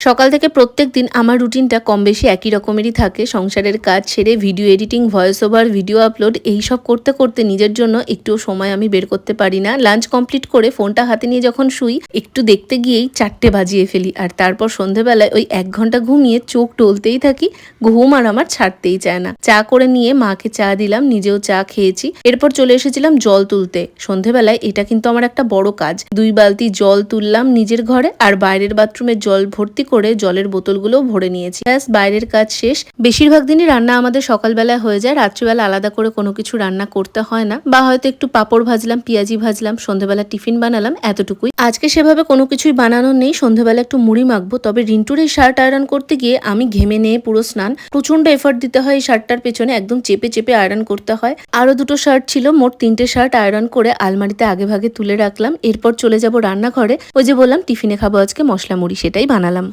সকাল থেকে প্রত্যেক দিন আমার রুটিনটা কম বেশি একই রকমেরই থাকে। সংসারের কাজ সেরে video editing, voice over, video upload এইসব করতে করতে নিজের জন্য একটুও সময় আমি বের করতে পারি না। লাঞ্চ কমপ্লিট করে ফোনটা হাতে নিয়ে যখন শুই, একটু দেখতে গিয়েই 4টে বাজিয়ে ফেলি। আর তারপর সন্ধেবেলায় ওই 1 ঘন্টা ঘুমিয়ে চোখ টলতেই থাকি। ঘুম আর আমার ছাড়তেই চায় না। চা করে নিয়ে মাকে চা দিলাম, নিজেও চা খেয়েছি। এরপর চলে এসেছিলাম জল তুলতে। সন্ধেবেলায় এটা কিন্তু আমার একটা বড় কাজ। 2 বালতি জল তুললাম নিজের ঘরে, আর বাইরের বাথরুমে জল ভর্তি করে জলের বোতলগুলোও ভরে নিয়েছি। ব্যাস, বাইরের কাজ শেষ। বেশিরভাগ দিনই রান্না আমাদের সকালবেলায় হয়ে যায়, রাত্রিবেলা আলাদা করে কোনো কিছু রান্না করতে হয় না। বা হয়তো একটু পাঁপড় ভাজলাম, পেঁয়াজি ভাজলাম, সন্ধ্যাবেলা টিফিন বানালাম, এতটুকুই। আজকে সেভাবে কোনো কিছুই বানানো নেই। সন্ধ্যাবেলা একটু মুড়ি মাখবো। তবে রিন্টুর এই শার্ট আয়রন করতে গিয়ে আমি ঘেমে নিয়ে পুরো স্নান। প্রচন্ড এফর্ট দিতে হয় এই শার্টটার পেছনে, একদম চেপে চেপে আয়রন করতে হয়। আরো 2টো শার্ট ছিল, মোট 3টে শার্ট আয়রন করে আলমারিতে আগে ভাগে তুলে রাখলাম। এরপর চলে যাব রান্নাঘরে। ওই যে বললাম টিফিনে খাবো আজকে মশলা মুড়ি, সেটাই বানালাম।